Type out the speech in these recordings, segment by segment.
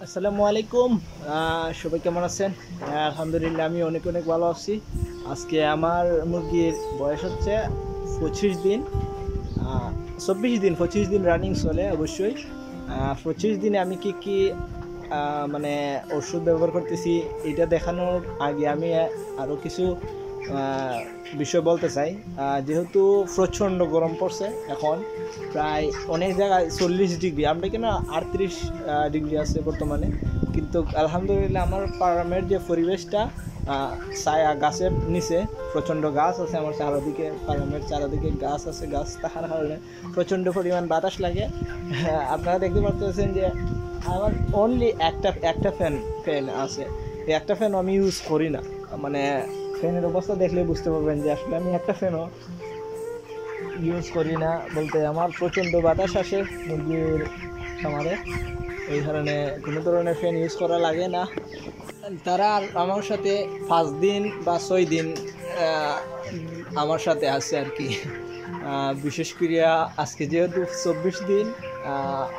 আসসালামু আলাইকুম। সবাই কেমন আছেন? আলহামদুলিল্লাহ আমি অনেক অনেক ভালো আছি। আজকে আমার মুরগির বয়স হচ্ছে 25 দিন, 24 দিন, 25 দিন রানিং চলে অবশ্যই। 25 দিনে আমি কি কি মানে ওষুধ ব্যবহার করতেছি এটা দেখানোর আগে আমি আরও কিছু বিষয় বলতে চাই। যেহেতু প্রচণ্ড গরম পড়ছে এখন, প্রায় অনেক জায়গায় 40 ডিগ্রি, আমরা কেন 38 ডিগ্রি আছে বর্তমানে। কিন্তু আলহামদুলিল্লাহ আমার ফার্মের যে পরিবেশটা, ছায়া গাছের নিচে, প্রচণ্ড গাছ আছে আমার চারদিকে, ফার্মের চারদিকে গাছ আছে, গাছ থাকার কারণে প্রচণ্ড পরিমাণ বাতাস লাগে। আপনারা দেখতে পাচ্ছেন যে আমার অনলি একটা ফ্যান আছে। এই একটা ফ্যান আমি ইউজ করি না, মানে ফ্যানের অবস্থা দেখলে বুঝতে পারবেন যে আসলে আমি একটা ফ্যানও ইউজ করি না। বলতে আমার প্রচণ্ড বাতাস আসে মুরগির খামারে, এই কারণে কোনো ধরনের ফ্যান ইউজ করা লাগে না। তারা আমার সাথে 5 দিন বা 6 দিন আমার সাথে আছে আর কি। বিশেষ করে আজকে যেহেতু 24 দিন,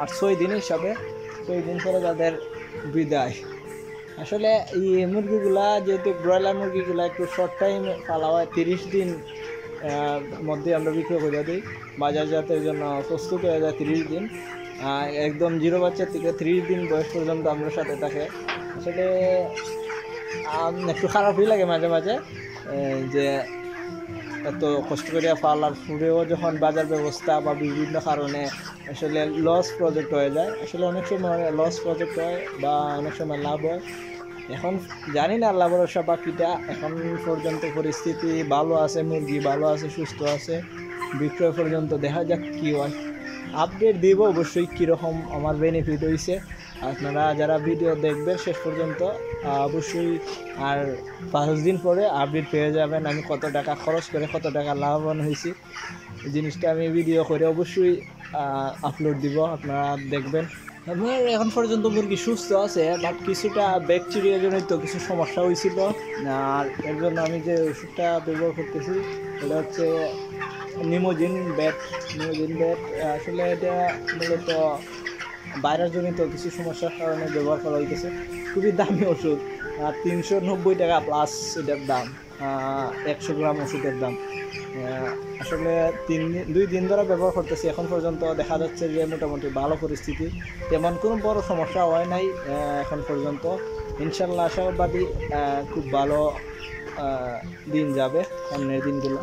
আর 6 দিন হিসাবে 6 দিন পরে তাদের বিদায়। আসলে এই মুরগিগুলা যেহেতু ব্রয়লার মুরগিগুলা একটু শর্ট টাইম পালা হয়, 30 দিন মধ্যে আমরা বিক্রি করে দিই, বাজারজাতের জন্য প্রস্তুত হয়ে যায় 30 দিন। একদম জিরো বাচ্চা থেকে 30 দিন বয়স পর্যন্ত আমরা সাথে থাকে। আসলে একটু খারাপই লাগে মাঝে মাঝে যে এত কষ্ট করে পালার ফুরেও যখন বাজার ব্যবস্থা বা বিভিন্ন কারণে আসলে লস প্রজেক্ট হয়ে যায়। আসলে অনেক সময় লস প্রজেক্ট হয় বা অনেক সময় লাভ হয়। এখন জানি না আল্লাহ ভরসা বাকিটা। এখন পর্যন্ত পরিস্থিতি ভালো আছে, মুরগি ভালো আছে, সুস্থ আছে, বিক্রয় পর্যন্ত দেখা যাক কী হয়। আপডেট দিব অবশ্যই কীরকম আমার বেনিফিট হয়েছে। আপনারা যারা ভিডিও দেখবেন শেষ পর্যন্ত অবশ্যই আর 5 দিন পরে আপডেট পেয়ে যাবেন, আমি কত টাকা খরচ করে কত টাকা লাভবান হয়েছি। এই জিনিসটা আমি ভিডিও করে অবশ্যই আপলোড দিব, আপনারা দেখবেন। আমার এখন পর্যন্ত মুরগি সুস্থ আছে, বাট কিছুটা ব্যাকটেরিয়া জনিত কিছু সমস্যা হয়েছিল। আর এর জন্য আমি যে ওষুধটা ব্যবহার করতেছি এটা হচ্ছে নিমোজিন ব্যাট। আসলে এটা মূলত ভাইরাস জনিত কিছু সমস্যার কারণে ব্যবহার করা হইতেছে। খুবই দামি ওষুধ, 390 টাকা প্লাস এটার দাম, 100 গ্রাম ওষুধের দাম। আসলে 2 দিন ধরে ব্যবহার করতেছি, এখন পর্যন্ত দেখা যাচ্ছে যে মোটামুটি ভালো পরিস্থিতি, তেমন কোনো বড় সমস্যা হয় নাই এখন পর্যন্ত। ইনশাল্লাহ আশাবাদী খুব ভালো দিন যাবে সামনের দিনগুলো।